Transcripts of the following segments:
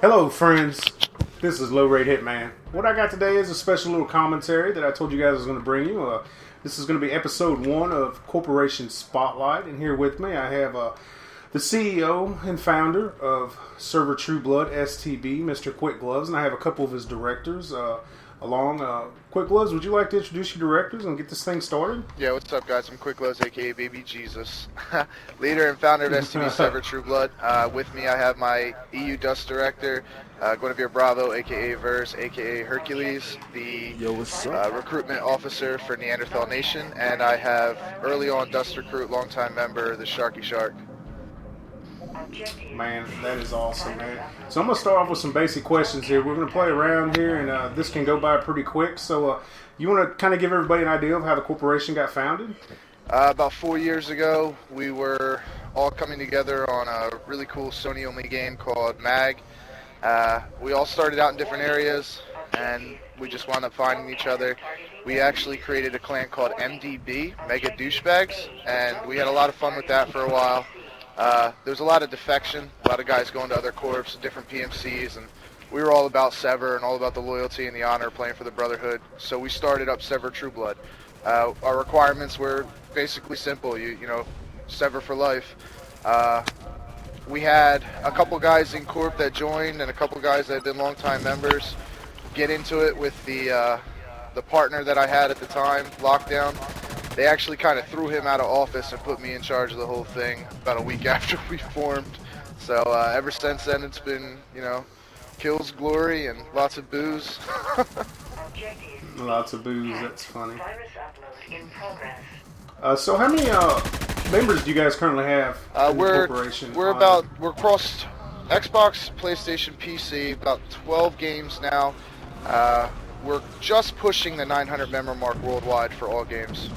Hello, friends. This is Low Rate Hitman. What I got today is a special little commentary that I told you guys I was going to bring you. This is going to be episode 1 of Corporation Spotlight, and here with me I have the CEO and founder of SVER True Blood STB, Mr. Quick Gloves, and I have a couple of his directors along. Quick Gloves, would you like to introduce your directors and get this thing started? Yeah, what's up, guys? I'm Quick Gloves, aka Baby Jesus, leader and founder of STB SVER True Blood. With me, I have my EU Dust director, Guinevere Bravo, aka Verse, aka Hercules, the recruitment officer for Neanderthal Nation, and I have early on Dust recruit, longtime member, the Sharky Shark. Man, that is awesome, man. So I'm going to start off with some basic questions here. We're going to play around here, and this can go by pretty quick. So you want to kind of give everybody an idea of how the corporation got founded? About 4 years ago, we were all coming together on a really cool Sony-only game called MAG. We all started out in different areas, and we just wound up finding each other. We actually created a clan called MDB, Mega Douchebags, and we had a lot of fun with that for a while. There's a lot of defection, a lot of guys going to other corps, different PMCs, and we were all about SVER and all about the loyalty and the honor of playing for the Brotherhood. So we started up SVER True Blood. Our requirements were basically simple, you know, SVER for life. We had a couple guys in Corp that joined and a couple guys that had been longtime members get into it with the partner that I had at the time, Lockdown. They actually kind of threw him out of office and put me in charge of the whole thing about a week after we formed. So ever since then, it's been, you know, kills, glory, and lots of booze. Lots of booze, that's funny. So how many members do you guys currently have in the corporation? We're across Xbox, PlayStation, PC, about 12 games now. We're just pushing the 900 member mark worldwide for all games.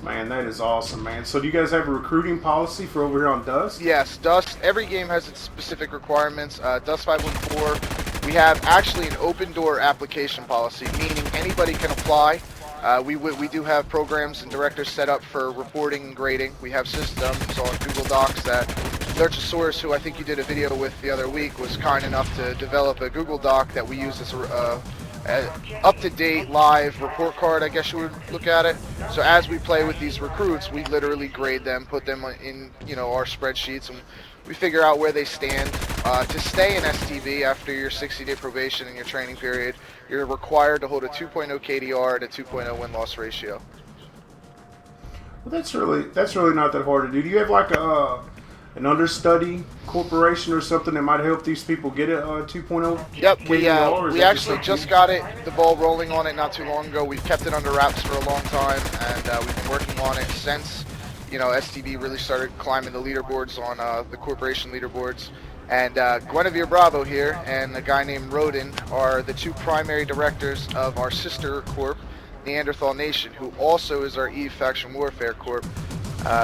Man, that is awesome, man. So do you guys have a recruiting policy for over here on Dust? Yes, Dust. Every game has its specific requirements. Dust 514, we have actually an open door application policy, meaning anybody can apply. We do have programs and directors set up for reporting and grading. We have systems on Google Docs that Lurchosaurus, who I think you did a video with the other week, was kind enough to develop a Google Doc that we use as up-to-date live report card, I guess you would look at it. So as we play with these recruits, we literally grade them, put them in, you know, our spreadsheets, and we figure out where they stand. To stay in STB after your 60-day probation and your training period, you're required to hold a 2.0 KDR and a 2.0 win-loss ratio. Well, that's really not that hard to do. Do you have like an understudy corporation or something that might help these people get a 2.0? Yep, we actually just got the ball rolling on it not too long ago. We've kept it under wraps for a long time, and we've been working on it since, you know, STB really started climbing the leaderboards on the corporation leaderboards. And Guinevere Bravo here and a guy named Rodin are the two primary directors of our sister corp, Neanderthal Nation, who also is our Eve Faction Warfare Corp.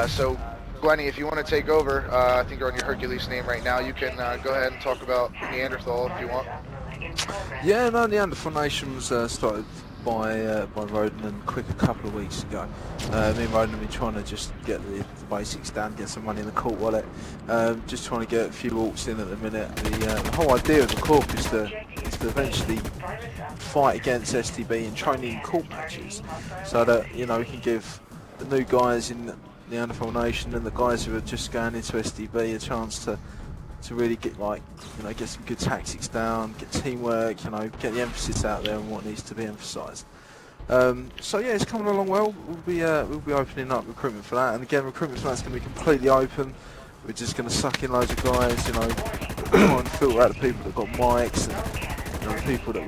So Glenny, if you want to take over, I think you're on your Hercules name right now, you can go ahead and talk about Neanderthal if you want. Yeah, no, Neanderthal Nation was started by Rodin and Quick a couple of weeks ago. Me and Rodin have been trying to just get the basics down, get some money in the Corp wallet, just trying to get a few alts in at the minute. The whole idea of the Corp is to eventually fight against STB and training in Corp matches, so that, you know, we can give the new guys in Neanderthal Nation and the guys who are just going into STB a chance to really get, like, you know, get some good tactics down, get teamwork, you know, get the emphasis out there on what needs to be emphasised. So yeah, it's coming along well. We'll be opening up recruitment for that, and again, recruitment for that's going to be completely open. We're just going to suck in loads of guys, you know, try and filter out the people that got mics and, you know, people that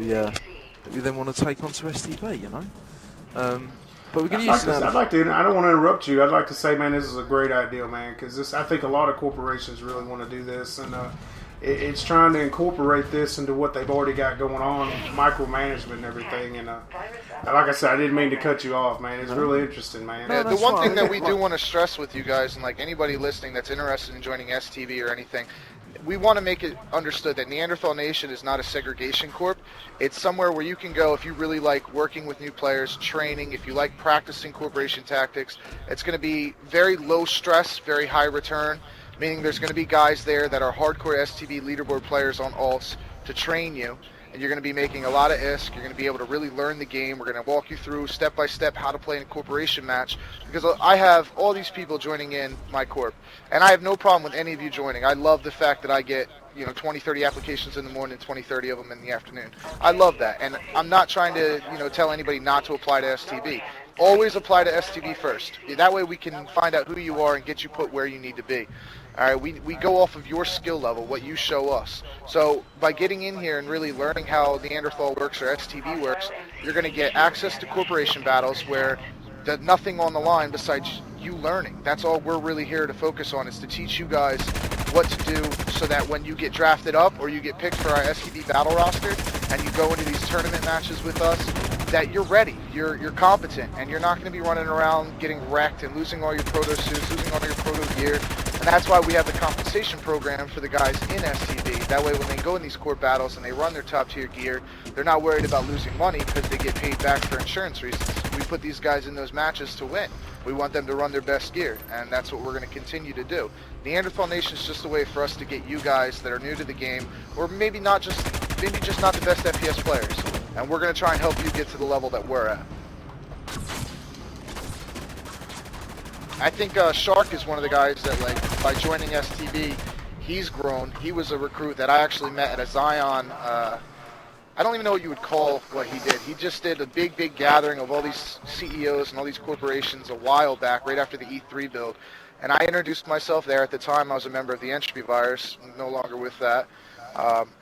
we then want to take on to STB, you know. But we can use that. I'd like to. I don't want to interrupt you. I'd like to say, man, this is a great idea, man, because I think a lot of corporations really want to do this, and it's trying to incorporate this into what they've already got going on, micromanagement and everything. And like I said, I didn't mean to cut you off, man. It's really interesting, man. The one thing that we do want to stress with you guys, and like anybody listening that's interested in joining STB or anything, we want to make it understood that Neanderthal Nation is not a segregation corp. It's somewhere where you can go if you really like working with new players, training, if you like practicing corporation tactics. It's going to be very low stress, very high return. meaning there's going to be guys there that are hardcore STB leaderboard players on alts to train you, and you're going to be making a lot of ISK. You're going to be able to really learn the game. We're going to walk you through step by step how to play in a corporation match, because I have all these people joining in my corp, and I have no problem with any of you joining. I love the fact that I get 20, 30 applications in the morning, 20, 30 of them in the afternoon. I love that, and I'm not trying to tell anybody not to apply to STB. Always apply to STB first. That way we can find out who you are and get you put where you need to be. All right, we go off of your skill level, what you show us. So by getting in here and really learning how Neanderthal works or STB works, you're going to get access to corporation battles where there's nothing on the line besides you learning. That's all we're really here to focus on, is to teach you guys what to do so that when you get drafted up or you get picked for our STB battle roster and you go into these tournament matches with us, that you're ready, you're competent, and you're not going to be running around getting wrecked and losing all your proto suits, losing all your proto gear. And that's why we have the compensation program for the guys in STB. That way when they go in these core battles and they run their top tier gear, they're not worried about losing money because they get paid back for insurance reasons. We put these guys in those matches to win. We want them to run their best gear, and that's what we're going to continue to do. Neanderthal Nation is just a way for us to get you guys that are new to the game, or maybe just not the best FPS players, and we're going to try and help you get to the level that we're at. I think Shark is one of the guys that, like, by joining STB, he's grown. He was a recruit that I actually met at a Zion. I don't even know what you would call what he did. He just did a big gathering of all these CEOs and all these corporations a while back, right after the E3 build. And I introduced myself there. At the time, I was a member of the Entropy Virus, no longer with that.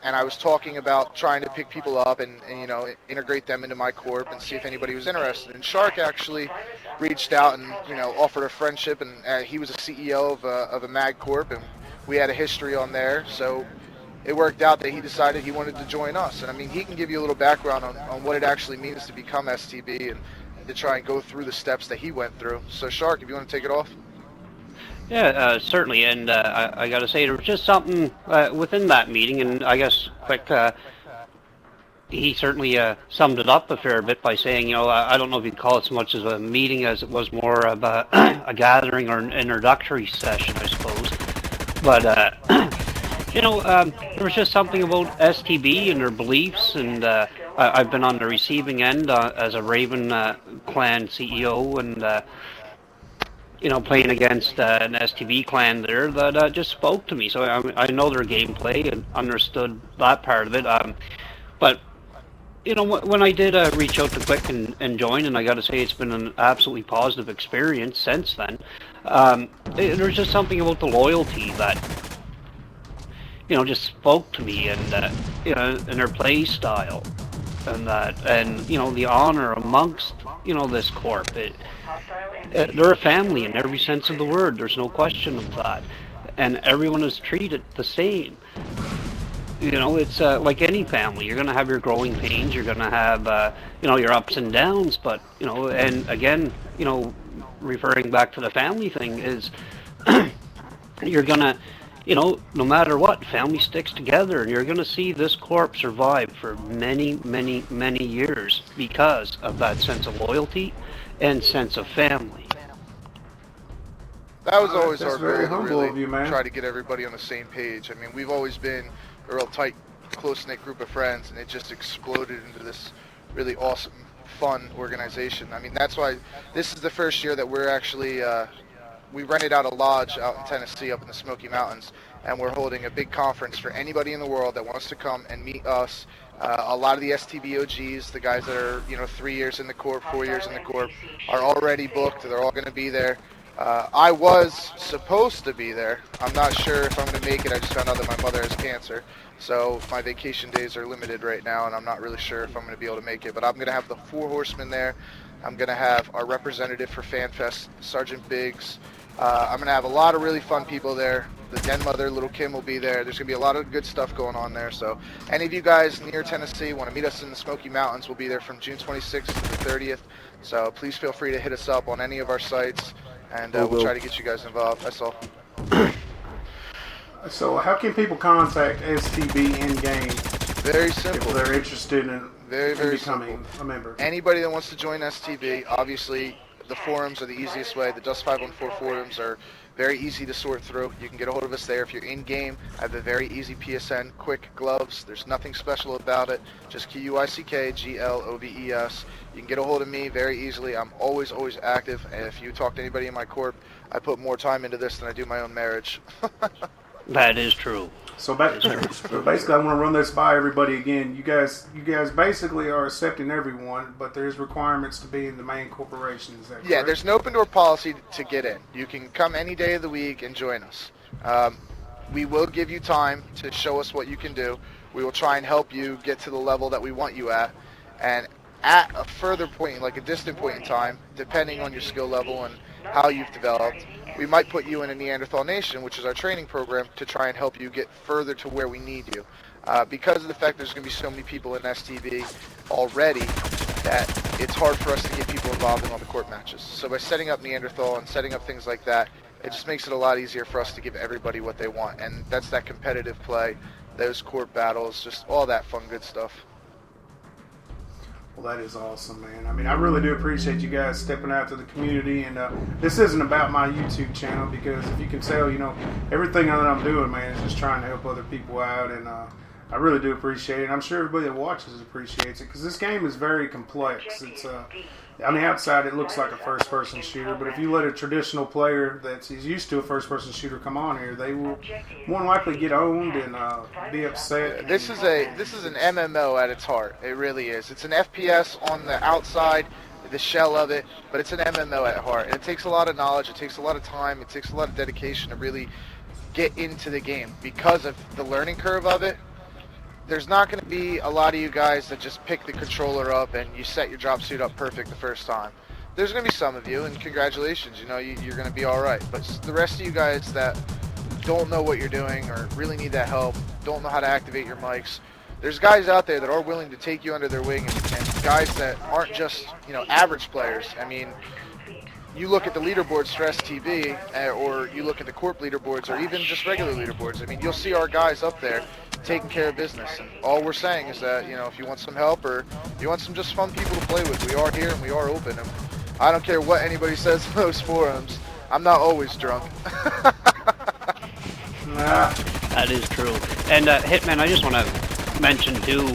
And I was talking about trying to pick people up and integrate them into my corp and see if anybody was interested. And Shark actually reached out and offered a friendship, and he was a CEO of a mag corp, and we had a history on there. So it worked out that he decided he wanted to join us. And I mean, he can give you a little background on what it actually means to become STB and to try and go through the steps that he went through. So Shark, if you want to take it off. Yeah, certainly, and I got to say, there was just something within that meeting, and I guess he certainly summed it up a fair bit by saying, I don't know if you'd call it so much as a meeting as it was more of a gathering or an introductory session, I suppose. But, there was just something about STB and their beliefs, and I've been on the receiving end as a Raven clan CEO, and playing against an STB clan there that just spoke to me. So I know their gameplay and understood that part of it. But when I did reach out to Quick and join, and I got to say it's been an absolutely positive experience since then. There's just something about the loyalty that just spoke to me, and and their play style, and the honor amongst this corp. They're a family in every sense of the word. There's no question of that, and everyone is treated the same. It's like any family. You're going to have your growing pains. You're going to have your ups and downs. But and again, referring back to the family thing is, you're gonna, no matter what, family sticks together, and you're going to see this corp survive for many, many, many years because of that sense of loyalty and sense of family. That was always our very goal, humble really of you, man. Try to get everybody on the same page. I mean, we've always been a real tight, close-knit group of friends, and it just exploded into this really awesome, fun organization. I mean, that's why this is the first year that we're actually, we rented out a lodge out in Tennessee up in the Smoky Mountains, and we're holding a big conference for anybody in the world that wants to come and meet us. A lot of the STB OGs, the guys that are 3 years in the corp, 4 years in the corp, are already booked. They're all going to be there. I was supposed to be there. I'm not sure if I'm going to make it. I just found out that my mother has cancer, so my vacation days are limited right now, and I'm not really sure if I'm going to be able to make it. But I'm going to have the 4 horsemen there. I'm going to have our representative for FanFest, Sergeant Biggs. I'm going to have a lot of really fun people there. The Den Mother, Little Kim, will be there. There's going to be a lot of good stuff going on there. So any of you guys near Tennessee want to meet us in the Smoky Mountains, we'll be there from June 26th to the 30th. So please feel free to hit us up on any of our sites, and we'll try to get you guys involved. That's all. So how can people contact STB in-game Very simple. if they're interested in Very becoming simple. a member? Anybody that wants to join STB, obviously the forums are the easiest way. The Dust 514 forums are Very easy to sort through. You can get a hold of us there. If you're in game, I have a very easy PSN, quick gloves. There's nothing special about it. Just QUICKGLOVES. You can get a hold of me very easily. I'm always active. And if you talk to anybody in my corp, I put more time into this than I do my own marriage. That is true. So basically, I want to run this by everybody again. You guys basically are accepting everyone, but there's requirements to be in the main corporation. Is that correct? Yeah, there's an open door policy to get in. You can come any day of the week and join us. We will give you time to show us what you can do. We will try and help you get to the level that we want you at. And at a further point, like a distant point in time, depending on your skill level and how you've developed, we might put you in a Neanderthal Nation, which is our training program, to try and help you get further to where we need you. Because of the fact there's going to be so many people in STB already, that it's hard for us to get people involved in all the court matches. So by setting up Neanderthal and setting up things like that, it just makes it a lot easier for us to give everybody what they want. And that's that competitive play, those court battles, just all that fun, good stuff. Well, that is awesome, man. I mean, I really do appreciate you guys stepping out to the community. And this isn't about my YouTube channel, because if you can tell, everything that I'm doing, man, is just trying to help other people out. And I really do appreciate it. And I'm sure everybody that watches appreciates it, because this game is very complex. It's on the outside, it looks like a first-person shooter, but if you let a traditional player that's used to a first-person shooter come on here, they will more than likely get owned and be upset. This is an MMO at its heart. It really is. It's an FPS on the outside, the shell of it, but it's an MMO at heart. And it takes a lot of knowledge. It takes a lot of time. It takes a lot of dedication to really get into the game. Because of the learning curve of it, there's not going to be a lot of you guys that just pick the controller up and you set your drop suit up perfect the first time. There's going to be some of you, and congratulations, you're going to be alright. But the rest of you guys that don't know what you're doing or really need that help, don't know how to activate your mics, there's guys out there that are willing to take you under their wing, and guys that aren't just, average players. I mean, you look at the leaderboards for STB, or you look at the corp leaderboards, or even just regular leaderboards. I mean, you'll see our guys up there taking care of business. And all we're saying is that, if you want some help or you want some just fun people to play with, we are here and we are open. And I don't care what anybody says in those forums. I'm not always drunk. That is true. And Hitman, I just want to mention too,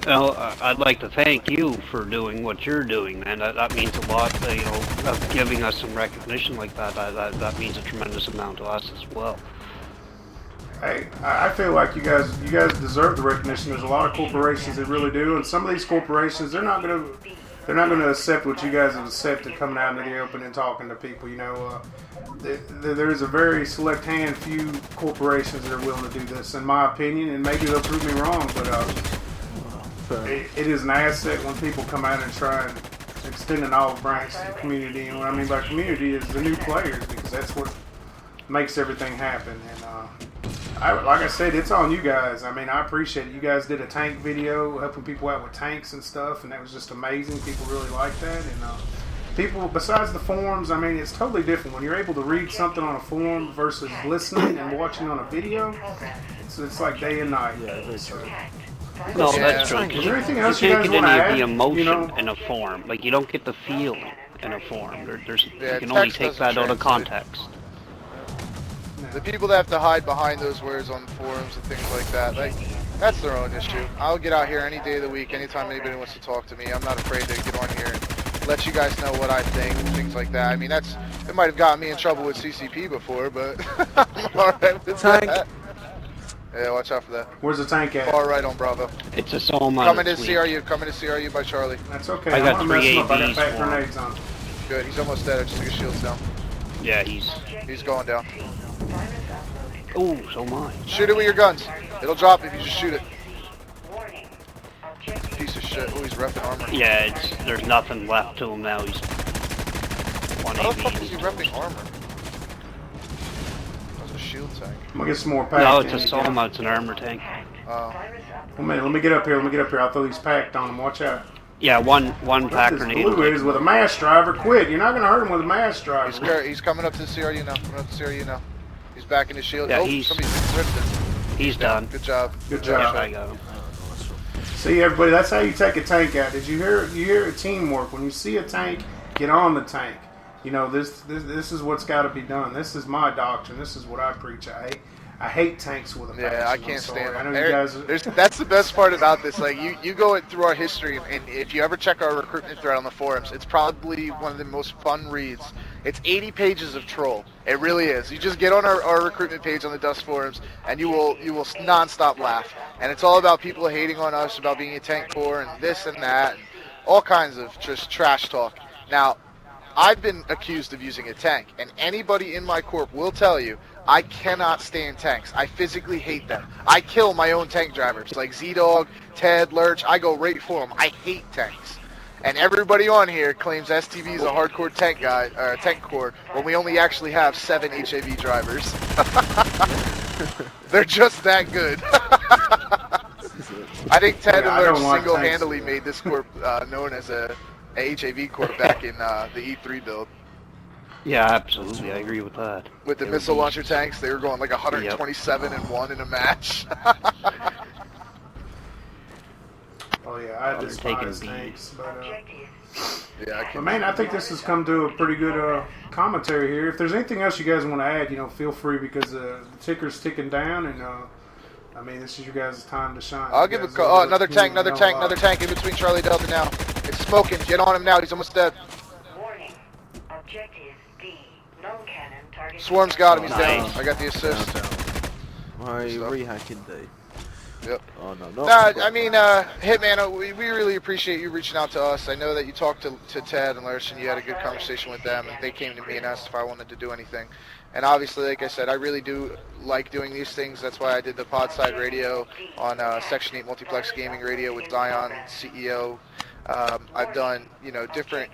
I'd like to thank you for doing what you're doing, man. That means a lot, of giving us some recognition like that. That means a tremendous amount to us as well. Hey, I feel like you guys deserve the recognition. There's a lot of corporations that really do, and some of these corporations, they're not going to accept what you guys have accepted, coming out into the open and talking to people. There's a very select few corporations that are willing to do this, in my opinion, and maybe they'll prove me wrong, but it is an asset when people come out and try and extend an olive branch to the community. And what I mean by community is the new players, because that's what makes everything happen. And like I said, it's on you guys. I mean, I appreciate it. You guys did a tank video helping people out with tanks and stuff, and that was just amazing. People really like that. And people, besides the forums, I mean, it's totally different when you're able to read something on a forum versus listening and watching on a video. It's like day and night. Yeah, that's true. No, that's true. Is there anything You else you can't guys get want to any of add? the emotion in a form. Like, you don't get the feeling in a form. You can only text take doesn't that out of translate. context. The people that have to hide behind those words on forums and things like that, that's their own issue. I'll get out here any day of the week, anytime anybody wants to talk to me. I'm not afraid to get on here and let you guys know what I think and things like that. I mean, it might have gotten me in trouble with CCP before, but I'm alright with that. Yeah, watch out for that. Where's the tank at? Far right on Bravo. It's a Soma. Coming to CRU by Charlie. That's okay. I got I'm gonna mess 3 him up. I got AVs pack for him. grenades on. Good, he's almost dead. I just took his shields down. Yeah, He's going down. Oh, so am I. Shoot it with your guns. It'll drop if you just shoot it. Piece of shit. Oh, he's repping armor. Yeah, there's nothing left to him now. He's one How the fuck is he AV. repping armor? That's a shield tank. I'm gonna get some more packs. No, it's a Soma. It's an armor tank. Oh. 1 minute. Let me get up here. I'll throw these packed on them. Watch out. Yeah, one pack This grenade. blue is with a mass driver. Quit. You're not gonna hurt him with a mass driver. He's coming up to the CRU now. He's back in his shield. Yeah, Somebody's drifting. He's done. Good job. Good Yeah, job. I got him. See, everybody, that's how you take a tank out. Did you hear a teamwork? When you see a tank, get on the tank. You know, this is what's got to be done. This is my doctrine. This is what I preach. I hate tanks with a passion. Yeah, I I'm can't sorry. stand I them. know you guys. That's the best part about this. Like you go through our history, and if you ever check our recruitment thread on the forums, it's probably one of the most fun reads. It's 80 pages of troll. It really is. You just get on our recruitment page on the Dust forums, and you will nonstop laugh. And it's all about people hating on us about being a tank corps and this and that, and all kinds of just trash talk. Now, I've been accused of using a tank, and anybody in my corp will tell you I cannot stand tanks. I physically hate them. I kill my own tank drivers, like Z-Dog, Ted, Lurch. I go right for them. I hate tanks. And everybody on here claims STV is a hardcore tank guy, or tank corps, when we only actually have 7 HAV drivers. They're just that good. I think Ted and Lurch single-handedly made this corp known as a HAV corp back in the E3 build. Yeah, absolutely. I agree with that. With the missile launcher tanks, they were going like 127 and 1 in a match. Oh yeah, I despise tanks, but yeah. But man, I think this has come to a pretty good commentary here. If there's anything else you guys want to add, you know, feel free, because the ticker's ticking down, and I mean, this is your guys' time to shine. I'll give a call. Oh, another tank in between Charlie Delta now. It's smoking. Get on him now. He's almost dead. Warning. Objective D. Non-cannon target. Swarm's got him. He's Nice. down. I got the assist. My rehacking D. Yep. Oh no, Nah, I mean, Hitman, we really appreciate you reaching out to us. I know that you talked to Ted and Lurch, and you had a good conversation with them, and they came to me and asked if I wanted to do anything. And obviously, like I said, I really do like doing these things. That's why I did the Podside Radio on Section 8 Multiplex Gaming Radio with Zion, CEO. I've done, you know, different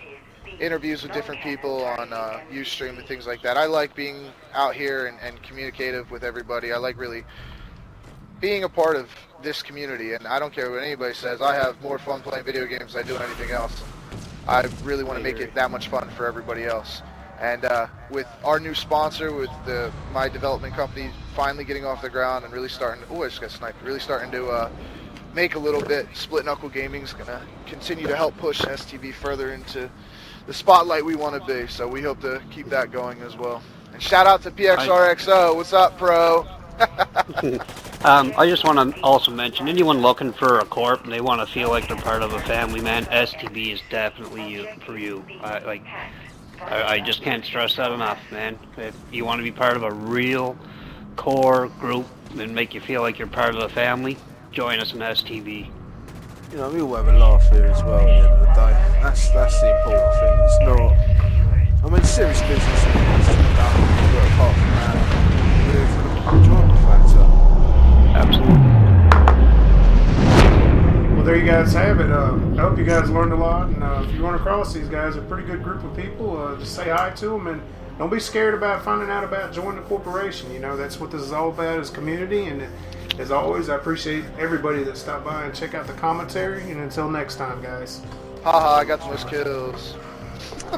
interviews with different people on Ustream and things like that. I like being out here and communicative with everybody. I like really being a part of this community, and I don't care what anybody says. I have more fun playing video games than I do anything else. I really want to make it that much fun for everybody else. And with our new sponsor, with my development company finally getting off the ground and really starting to, I just got sniped, really starting to make a little bit, Split Knuckle Gaming's going to continue to help push STV further into the spotlight we want to be. So we hope to keep that going as well. And shout out to PXRXO. What's up, pro? I just want to also mention, anyone looking for a corp and they want to feel like they're part of a family, man, STB is definitely for you. I just can't stress that enough, man. If you want to be part of a real core group and make you feel like you're part of the family, join us in STB. You know, we all have a laugh here as well at the end of the day. That's the important thing. It's not, I mean, serious business is done, but apart from that, we're for the enjoyment factor. Absolutely. well, there you guys have it. I hope you guys learned a lot, and if you run across these guys, a pretty good group of people, just say hi to them, and don't be scared about finding out about joining the corporation. You know, that's what this is all about, is community. And as always, I appreciate everybody that stopped by and check out the commentary. And until next time, guys. Haha, I got the most kills.